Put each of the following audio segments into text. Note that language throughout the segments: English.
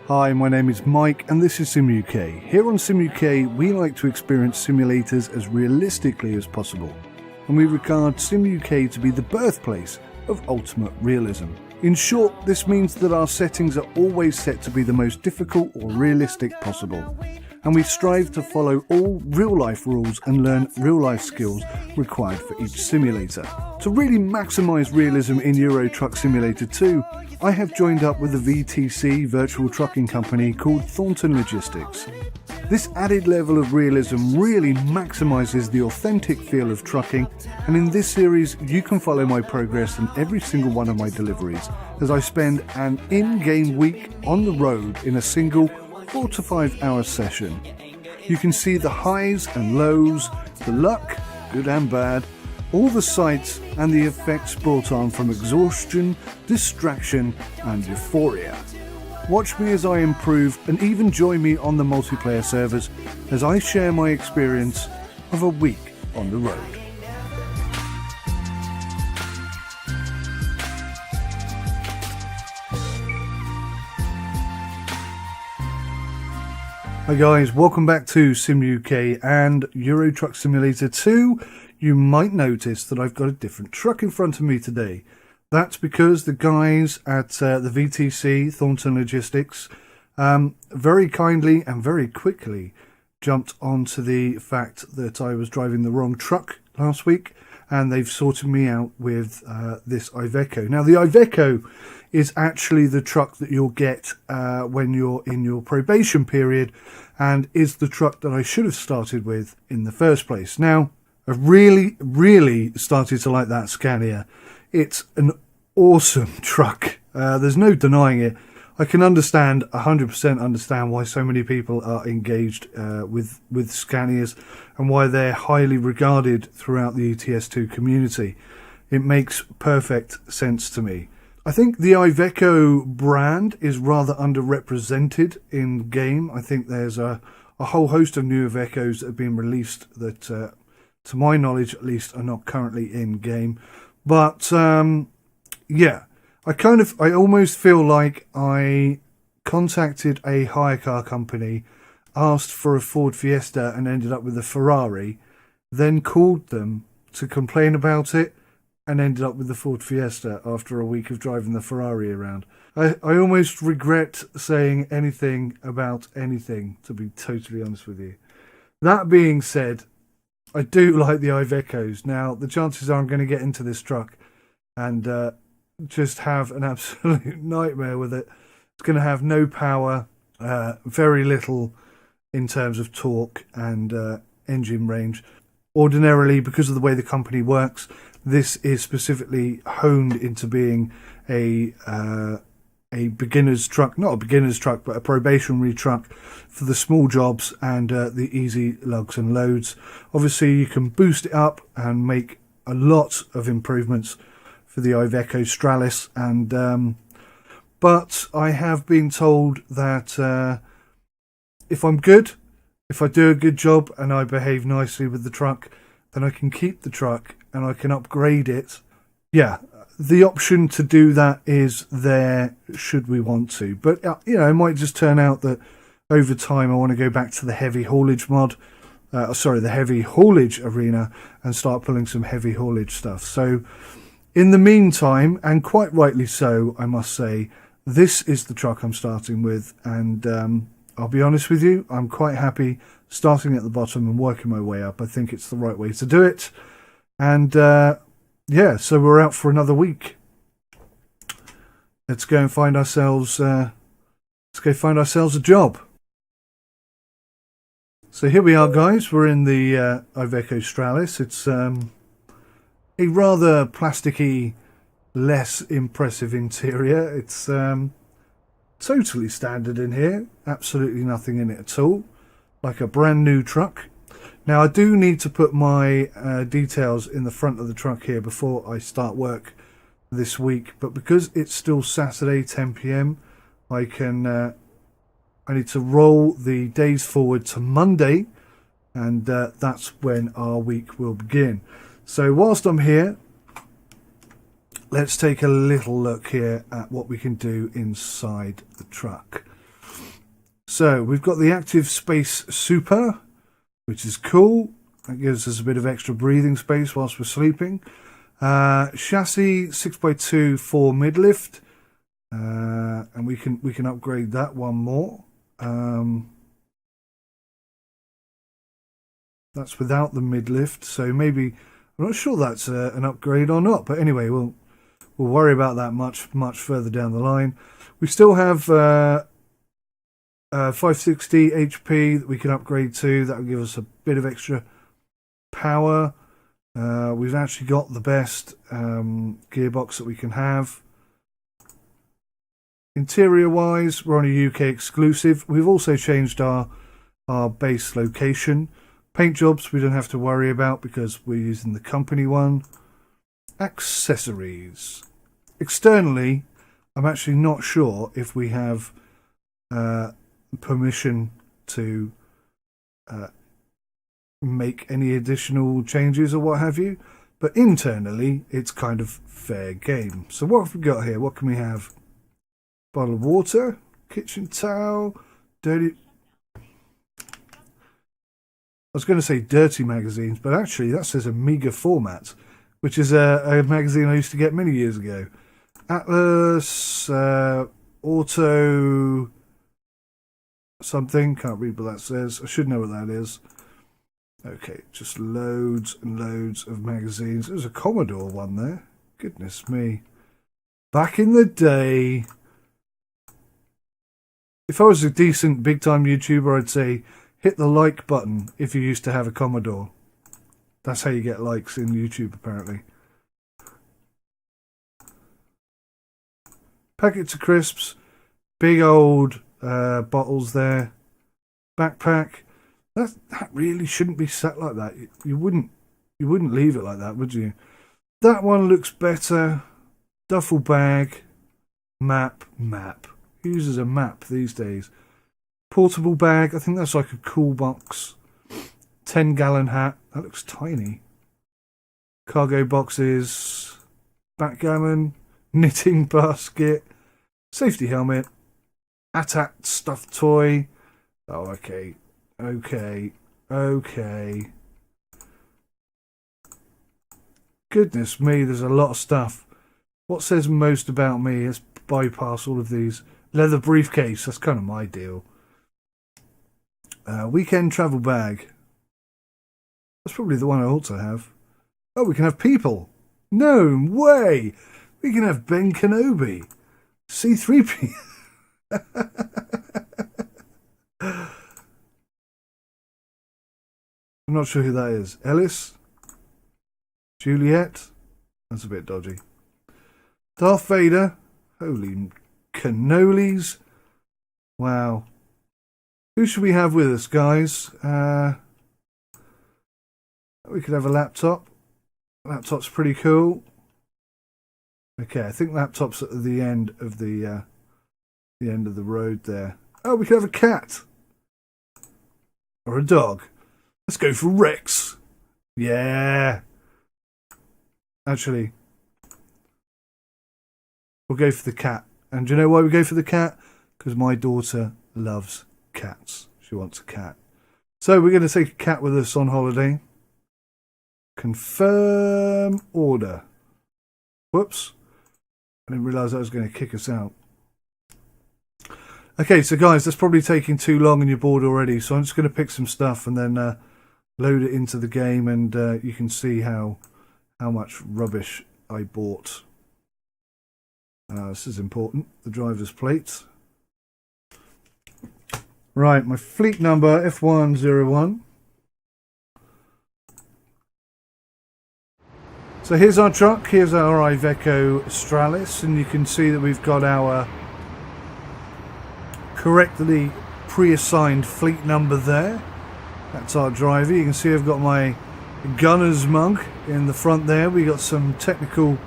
Hi, my name is Mike and this is SimUK. Here on SimUK, we like to experience simulators as realistically as possible, and we regard SimUK to be the birthplace of ultimate realism. In short, this means that our settings are always set to be the most difficult or realistic possible, and we strive to follow all real-life rules and learn real-life skills required for each simulator. To really maximise realism in Euro Truck Simulator 2, I have joined up with a VTC virtual trucking company called Thornton Logistics. This added level of realism really maximises the authentic feel of trucking, and in this series you can follow my progress in every single one of my deliveries as I spend an in-game week on the road in a single 4 to 5 hour session. You can see the highs and lows, the luck, good and bad, all the sights and the effects brought on from exhaustion, distraction and euphoria. Watch me as I improve and even join me on the multiplayer servers as I share my experience of a week on the road. Hi guys, welcome back to SimUK and Euro Truck Simulator 2. You might notice that I've got a different truck in front of me today. That's because the guys at the VTC, Thornton Logistics, very kindly and very quickly jumped onto the fact that I was driving the wrong truck last week, and they've sorted me out with this Iveco. Now the Iveco is actually the truck that you'll get when you're in your probation period, and is the truck that I should have started with in the first place. Now, I've really started to like that Scania. It's an awesome truck. There's no denying it. I can 100% understand why so many people are engaged with Scanias and why they're highly regarded throughout the ETS2 community. It makes perfect sense to me. I think the Iveco brand is rather underrepresented in game. I think there's a whole host of new Ivecos that have been released that, to my knowledge at least, are not currently in game. But yeah, I almost feel like I contacted a hire car company, asked for a Ford Fiesta and ended up with a Ferrari, then called them to complain about it and ended up with the Ford Fiesta after a week of driving the Ferrari around. I almost regret saying anything about anything, to be totally honest with you. That being said, I do like the Ivecos. Now, the chances are I'm going to get into this truck and just have an absolute nightmare with it. It's going to have no power, very little in terms of torque and engine range. Ordinarily, because of the way the company works, this is specifically honed into being a beginner's truck, not a beginner's truck, but a probationary truck for the small jobs and the easy lugs and loads. Obviously, you can boost it up and make a lot of improvements for the Iveco Stralis, and but I have been told that if I'm good, if I do a good job and I behave nicely with the truck, then I can keep the truck and I can upgrade it. Yeah, the option to do that is there should we want to. But, you know, it might just turn out that over time I want to go back to the heavy haulage mod, the heavy haulage arena, and start pulling some heavy haulage stuff. So in the meantime, and quite rightly so, I must say, this is the truck I'm starting with. And I'll be honest with you, I'm quite happy starting at the bottom and working my way up. I think it's the right way to do it. And yeah, so we're out for another week. Let's go and find ourselves a job. So here we are, guys. We're in the Iveco Stralis. It's a rather plasticky, less impressive interior. It's totally standard in here. Absolutely nothing in it at all. Like a brand new truck. Now I do need to put my details in the front of the truck here before I start work this week, but because it's still Saturday 10 PM, I need to roll the days forward to Monday, and that's when our week will begin. So whilst I'm here, let's take a little look here at what we can do inside the truck. So we've got the Active Space Super, which is cool. That gives us a bit of extra breathing space whilst we're sleeping. Chassis 6x2 for mid-lift. And we can upgrade that one more. That's without the mid-lift, so maybe I'm not sure that's an upgrade or not. But anyway, we'll worry about that much further down the line. We still have 560 HP that we can upgrade to. That will give us a bit of extra power. We've actually got the best gearbox that we can have. Interior wise, we're on a UK exclusive. We've also changed our base location. Paint jobs we don't have to worry about because we're using the company one. Accessories. Externally, I'm actually not sure if we have permission to make any additional changes or what have you. But internally, it's kind of fair game. So what have we got here? What can we have? Bottle of water, kitchen towel, dirty... I was going to say dirty magazines, but actually that says Amiga format, which is a magazine I used to get many years ago. Atlas, Auto, something, can't read what that says. I should know what that is. Okay, just loads and loads of magazines. There's a Commodore one there. Goodness me. Back in the day, if I was a decent big-time YouTuber, I'd say hit the like button if you used to have a Commodore. That's how you get likes in YouTube, apparently. Packets of crisps. Big old bottles there. Backpack. That really shouldn't be set like that. You wouldn't leave it like that, would you? That one looks better. Duffel bag. Map. Who uses a map these days? Portable bag. I think that's like a cool box. 10-gallon hat. That looks tiny. Cargo boxes. Backgammon. Knitting basket. Safety helmet. AT-AT stuffed toy. Oh, okay. Goodness me, there's a lot of stuff. What says most about me? Let's bypass all of these. Leather briefcase, that's kind of my deal. Weekend travel bag. That's probably the one I also have. Oh, we can have people. No way! We can have Ben Kenobi. C-3P. I'm not sure who that is. Ellis? Juliet? That's a bit dodgy. Darth Vader? Holy cannolis. Wow. Who should we have with us, guys? We could have a laptop. Laptop's pretty cool. Okay, I think laptop's at the end of the road there. Oh, we could have a cat. Or a dog. Let's go for Rex. Yeah. Actually, we'll go for the cat. And do you know why we go for the cat? Because my daughter loves cats. She wants a cat. So we're going to take a cat with us on holiday. Confirm order. Whoops. I didn't realise that was going to kick us out. Okay, so guys, that's probably taking too long and you're bored already. So I'm just going to pick some stuff and then load it into the game, and you can see how much rubbish I bought. This is important. The driver's plate. Right, my fleet number F101. So here's our truck. Here's our Iveco Stralis, and you can see that we've got our correctly pre-assigned fleet number there. That's our driver. You can see I've got my gunner's mug in the front there. We got some technical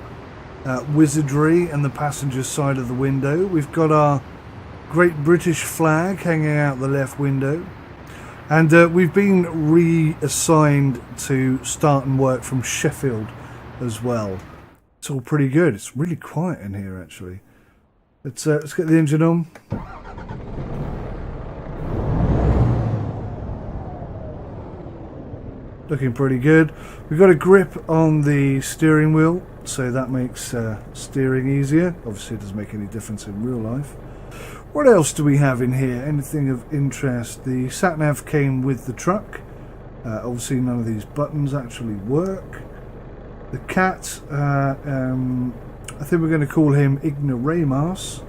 wizardry in the passenger side of the window. We've got our Great British flag hanging out the left window, and we've been reassigned to start and work from Sheffield as well. It's all pretty good. It's really quiet in here actually. Let's get the engine on. looking pretty good. We've got a grip on the steering wheel, so that makes steering easier. Obviously it doesn't make any difference in real life. What else do we have in here? Anything of interest? The sat-nav came with the truck. Obviously none of these buttons actually work. The cat, I think we're going to call him Ignoramus,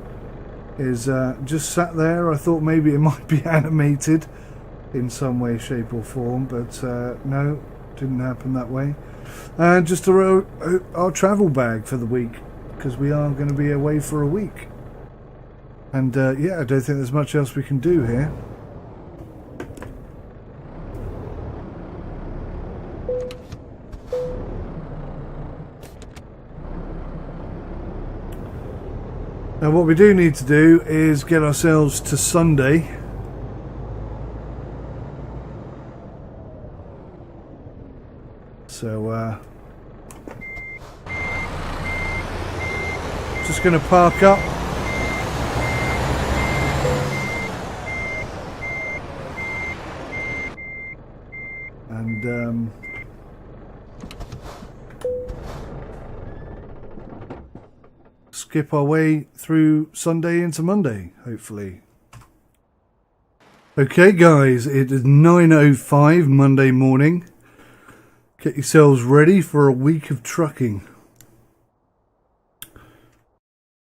is just sat there. I thought maybe it might be animated in some way, shape or form, but no, didn't happen that way. And just our travel bag for the week, because we are going to be away for a week. And yeah, I don't think there's much else we can do here. Now what we do need to do is get ourselves to Sunday. So just going to park up. And skip our way through Sunday into Monday, hopefully. Okay guys, it is 9:05 Monday morning. Get yourselves ready for a week of trucking.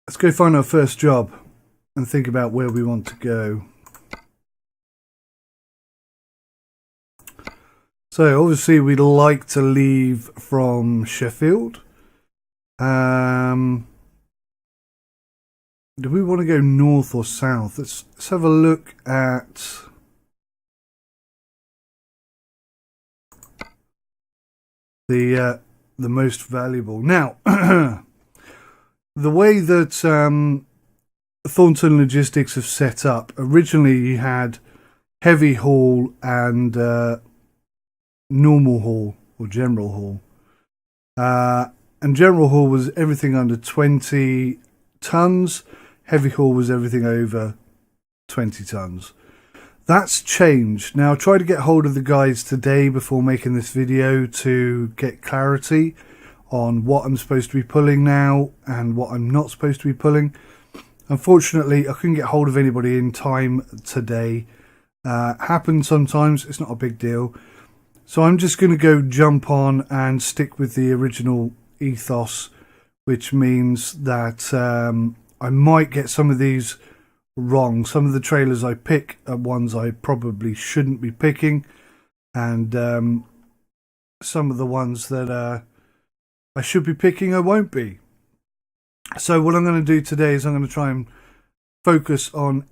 Let's go find our first job and think about where we want to go. So obviously we'd like to leave from Sheffield. Do we want to go north or south? Let's have a look at the most valuable. Now, the way that Thornton Logistics have set up, originally you had heavy haul and normal haul or general haul. And general haul was everything under 20 tons. Heavy haul was everything over 20 tons. That's changed. Now I tried to get hold of the guys today before making this video to get clarity on what I'm supposed to be pulling now and what I'm not supposed to be pulling. Unfortunately, I couldn't get hold of anybody in time today. Happens sometimes, it's not a big deal. So I'm just going to go jump on and stick with the original ethos, which means that I might get some of these wrong. Some of the trailers I pick are ones I probably shouldn't be picking, and some of the ones that I should be picking I won't be. So what I'm going to do today is I'm going to try and focus on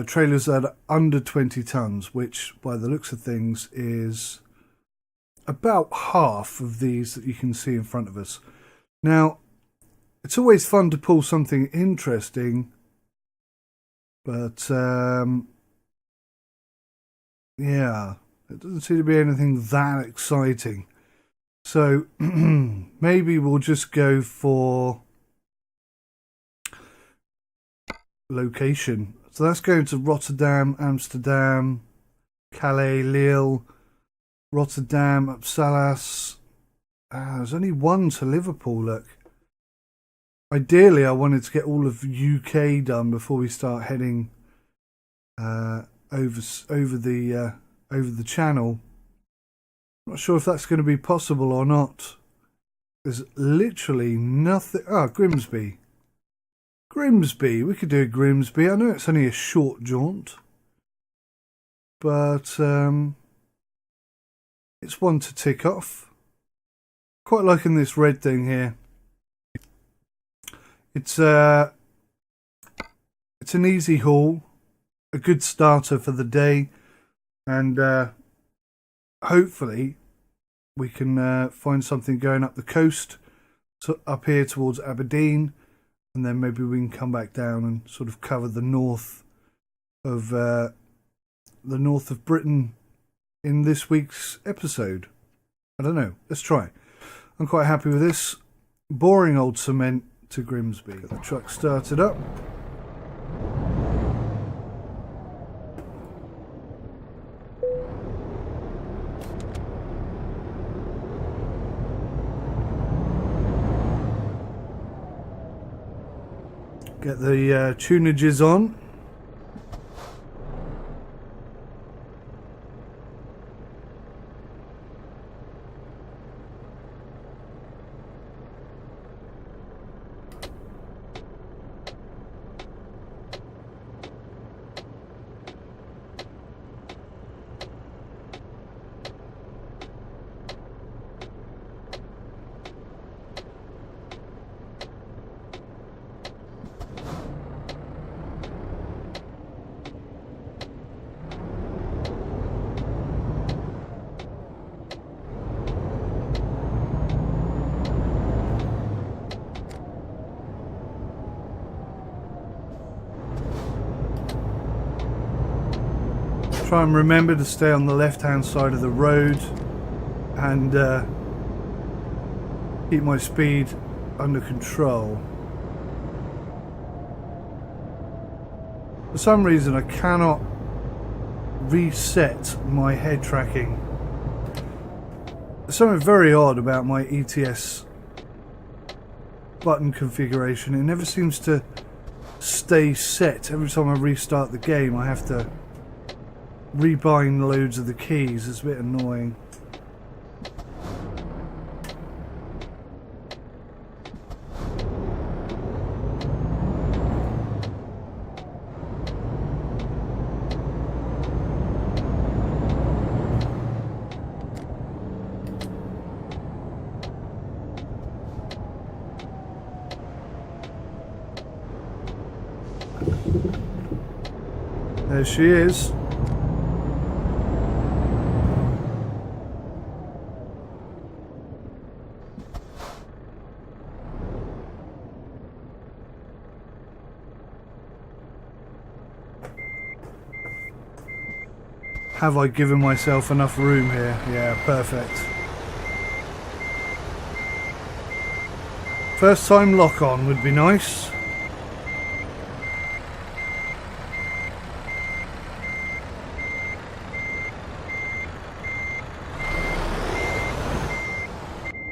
trailers that are under 20 tons, which by the looks of things is about half of these that you can see in front of us. Now, it's always fun to pull something interesting, but yeah, it doesn't seem to be anything that exciting. So maybe we'll just go for location. So that's going to Rotterdam, Amsterdam, Calais, Lille, Rotterdam, Uppsalas. There's only one to Liverpool, look. Ideally, I wanted to get all of UK done before we start heading over the channel. Not sure if that's going to be possible or not. There's literally nothing. Ah, Grimsby. Grimsby. We could do a Grimsby. I know it's only a short jaunt, but it's one to tick off. Quite liking this red thing here. It's an easy haul, a good starter for the day, and hopefully we can find something going up the coast, up here towards Aberdeen, and then maybe we can come back down and sort of cover the north of Britain in this week's episode. I don't know. Let's try. I'm quite happy with this. Boring old cement to Grimsby. Get the truck started up. Get the tunages on. Try and remember to stay on the left hand side of the road and keep my speed under control. For some reason I cannot reset my head tracking. There's something very odd about my ETS button configuration. It never seems to stay set. Every time I restart the game I have to rebind loads of the keys. It's a bit annoying. There she is. Have I given myself enough room here? Yeah, perfect. First time lock on would be nice.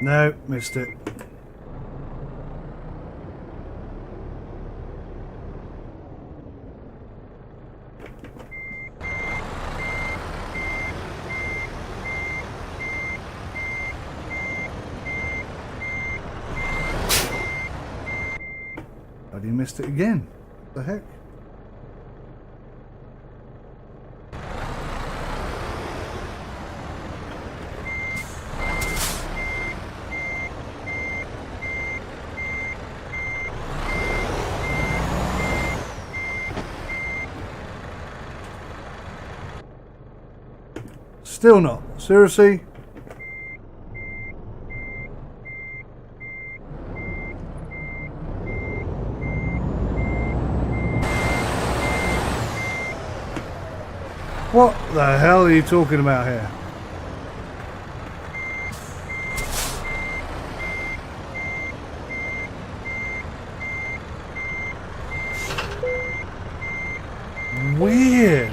No, missed it. But he missed it again. What the heck? Still not. Seriously? What the hell are you talking about here? Weird.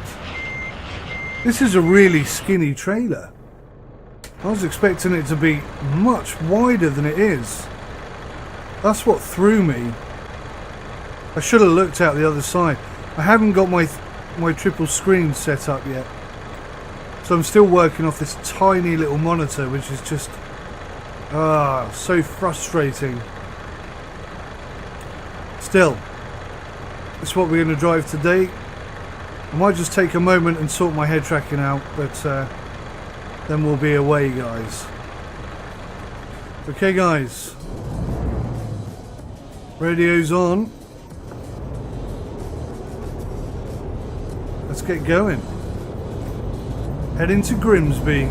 This is a really skinny trailer. I was expecting it to be much wider than it is. That's what threw me. I should have looked out the other side. I haven't got my triple screen set up yet. So I'm still working off this tiny little monitor, which is just so frustrating. Still, that's what we're going to drive today. I might just take a moment and sort my head tracking out, but then we'll be away, guys. Okay, guys. Radio's on. Let's get going. Heading to Grimsby.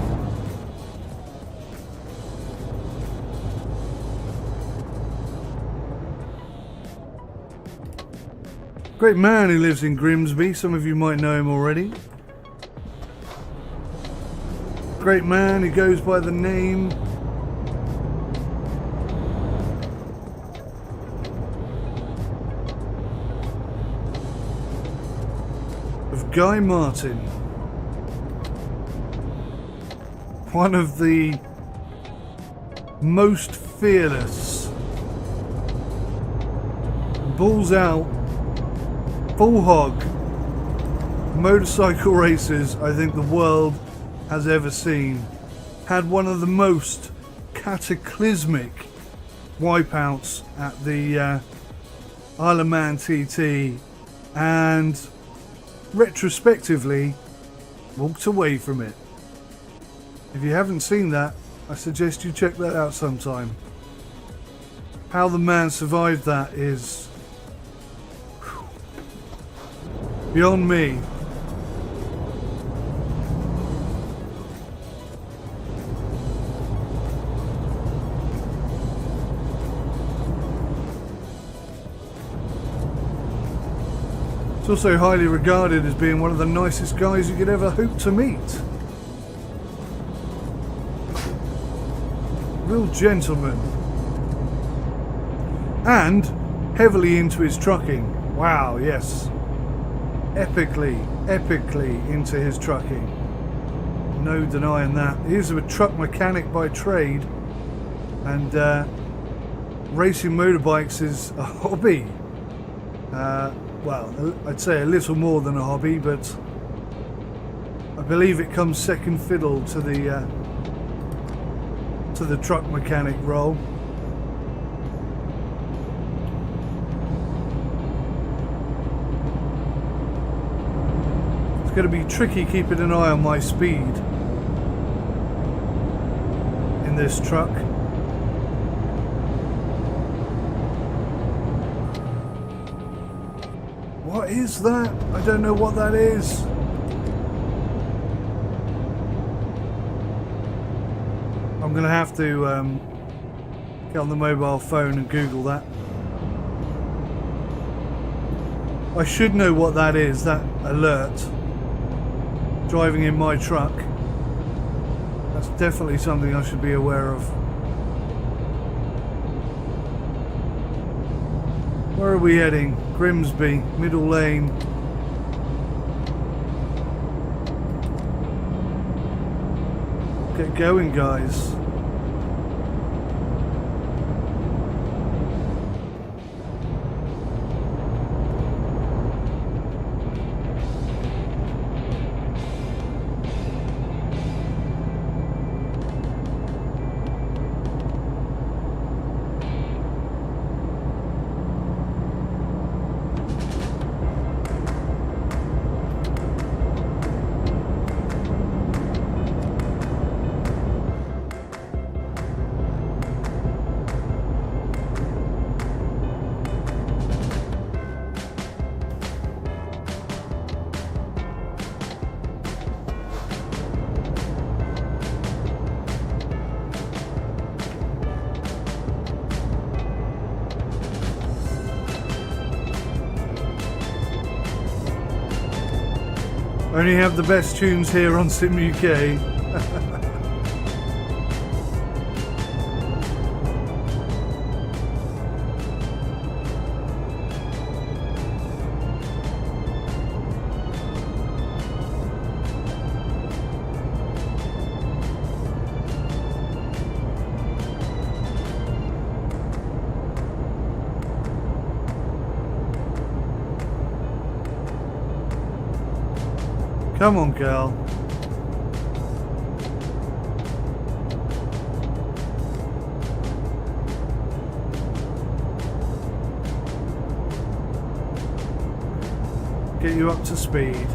Great man who lives in Grimsby. Some of you might know him already. Great man who goes by the name of Guy Martin. One of the most fearless balls out, full hog motorcycle races I think the world has ever seen. Had one of the most cataclysmic wipeouts at the Isle of Man TT, and retrospectively walked away from it. If you haven't seen that, I suggest you check that out sometime. How the man survived that is beyond me. It's also highly regarded as being one of the nicest guys you could ever hope to meet. Real gentleman. And heavily into his trucking. Wow, yes. Epically into his trucking. No denying that. He's a truck mechanic by trade, and racing motorbikes is a hobby. Well, I'd say a little more than a hobby, but I believe it comes second fiddle to the truck mechanic role. It's going to be tricky keeping an eye on my speed in this truck. What is that? I don't know what that is. I'm going to have to get on the mobile phone and Google that. I should know what that is, that alert. Driving in my truck. That's definitely something I should be aware of. Where are we heading? Grimsby, middle lane. Get going, guys. Only have the best tunes here on Sim UK. Come on, girl. Get you up to speed.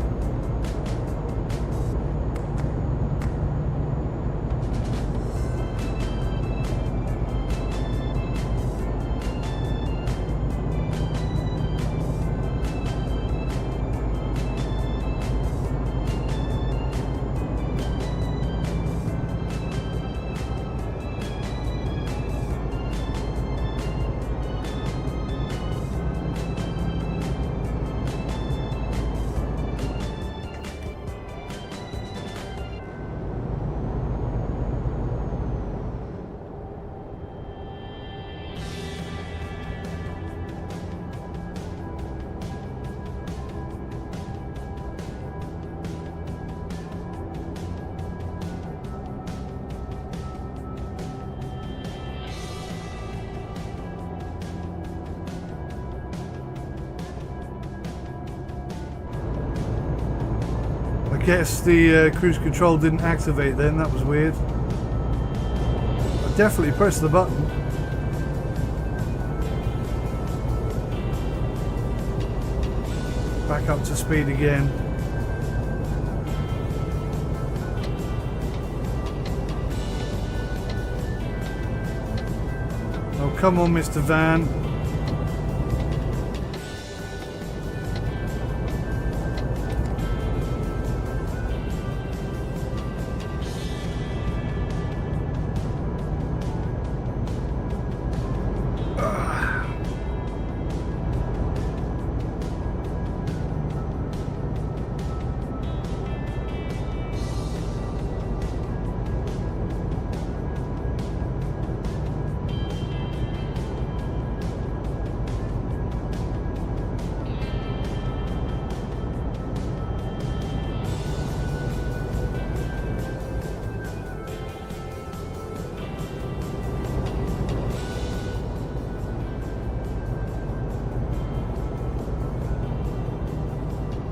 guess the cruise control didn't activate then. That was weird. I definitely pressed the button. Back up to speed again. Oh, come on, Mr. Van.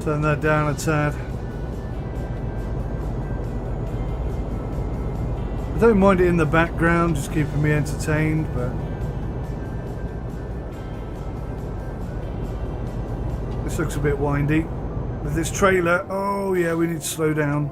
Turn that down a tad. I don't mind it in the background, just keeping me entertained, but this looks a bit windy. With this trailer, oh yeah, we need to slow down.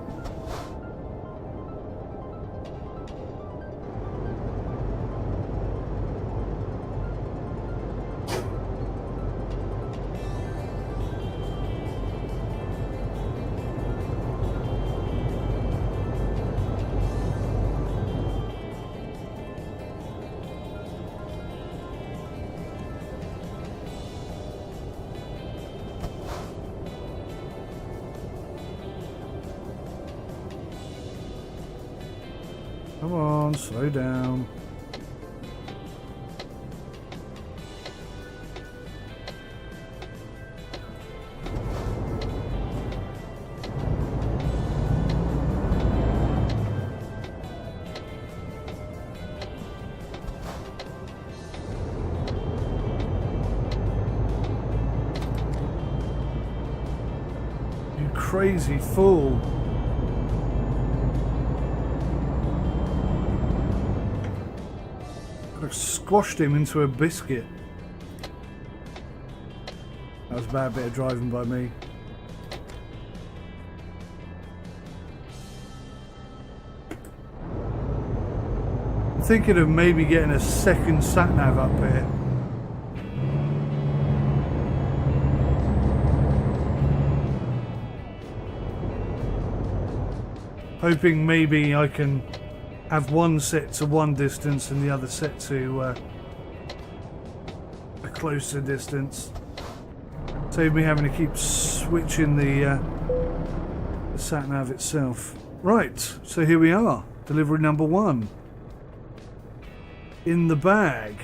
Come on, slow down. You crazy fool. I've squashed him into a biscuit. That was a bad bit of driving by me. I'm thinking of maybe getting a second sat-nav up here. Hoping maybe I can have one set to one distance and the other set to a closer distance. Save me having to keep switching the sat-nav itself. Right, so here we are. Delivery number 1. In the bag.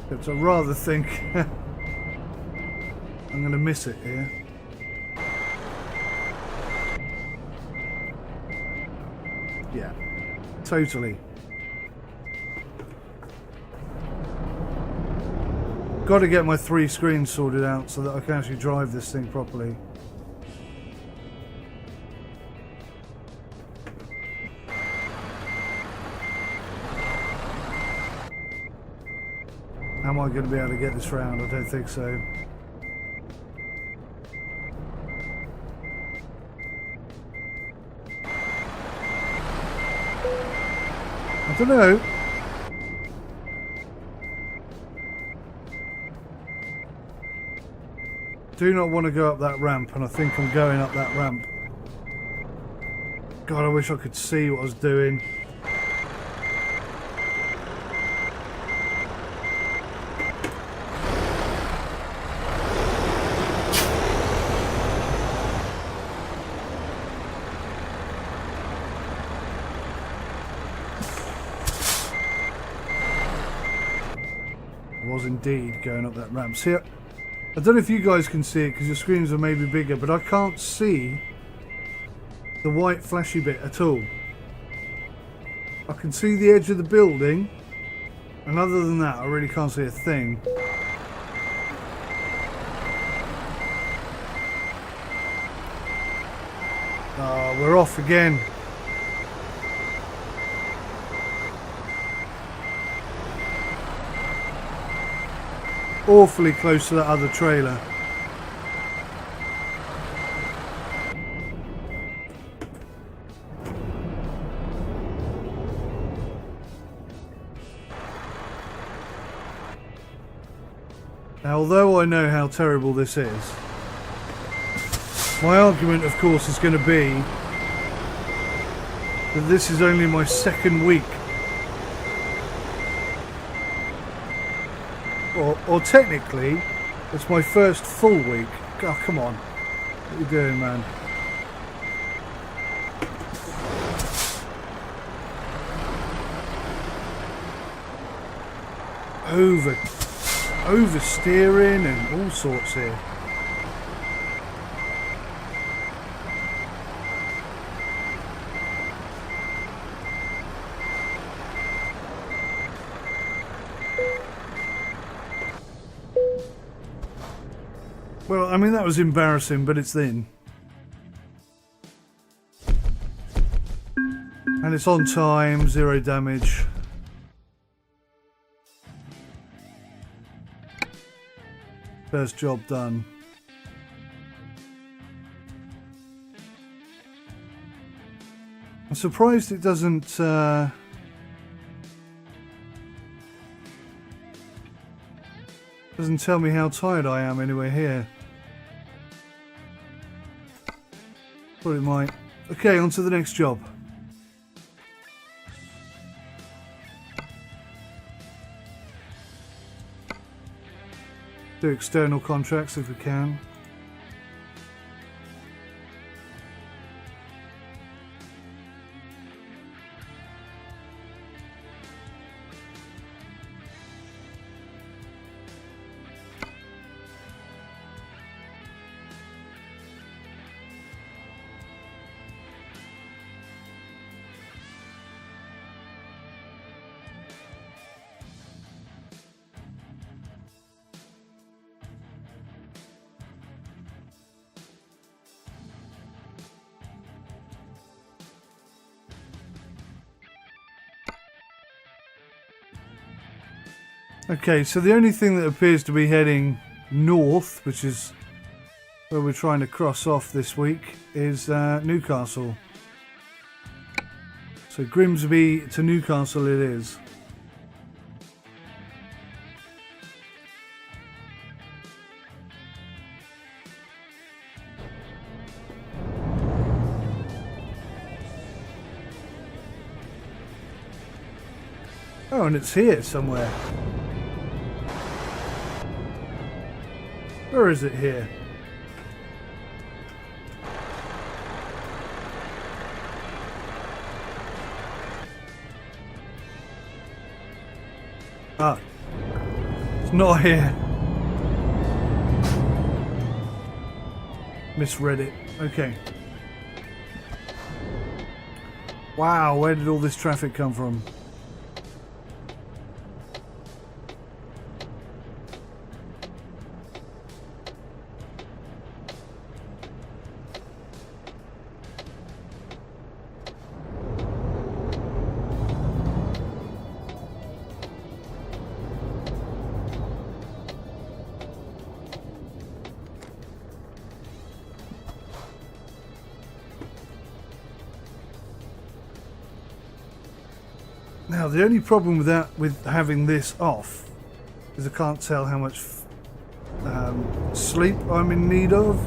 But I rather think I'm going to miss it here. Yeah, totally. Got to get my 3 screens sorted out so that I can actually drive this thing properly. Am I going to be able to get this round? I don't think so. I don't know. Do not want to go up that ramp, and I think I'm going up that ramp. God, I wish I could see what I was doing. Was indeed going up that ramp. See it? I don't know if you guys can see it because your screens are maybe bigger, but I can't see the white flashy bit at all. I can see the edge of the building, and other than that I really can't see a thing. Oh, we're off again. Awfully close to that other trailer. Now, although I know how terrible this is, my argument, of course, is going to be that this is only my second week. Or technically, it's my first full week. Oh, come on. What are you doing, man? Oversteering and all sorts here. Well, I mean, that was embarrassing, but it's in. And it's on time, 0 damage. First job done. I'm surprised it doesn't tell me how tired I am anyway here. Thought it might. Okay, on to the next job. Do external contracts if we can. Okay, so the only thing that appears to be heading north, which is where we're trying to cross off this week, is Newcastle. So Grimsby to Newcastle it is. Oh, and it's here somewhere. Or is it here? Ah, it's not here. Misread it. Okay. Wow, where did all this traffic come from? Now, the only problem with having this off is I can't tell how much sleep I'm in need of.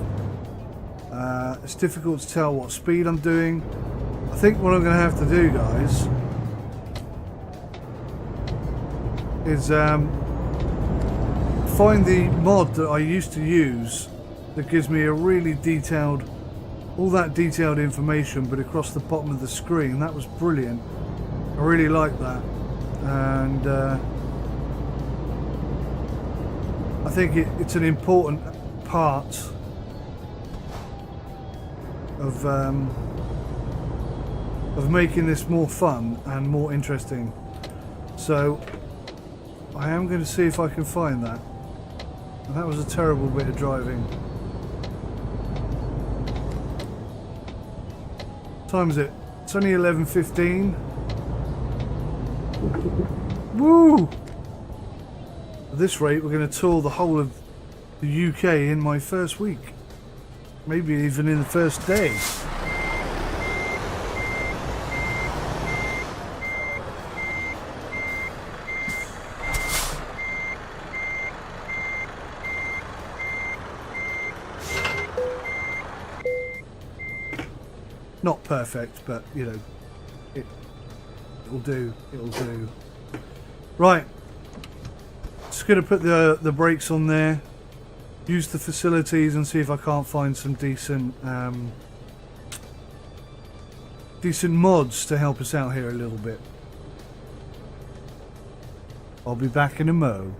It's difficult to tell what speed I'm doing. I think what I'm going to have to do, guys, is find the mod that I used to use that gives me a really detailed, all that detailed information, but across the bottom of the screen. That was brilliant. I really like that, and I think it's an important part of making this more fun and more interesting. So I am going to see if I can find that. And that was a terrible bit of driving. What time is it? It's only 11:15. Woo! At this rate, we're going to tour the whole of the UK in my first week. Maybe even in the first day. Not perfect, but you know, it'll do. It'll do. Right. Just going to put the brakes on there. Use the facilities and see if I can't find some decent mods to help us out here a little bit. I'll be back in a mo.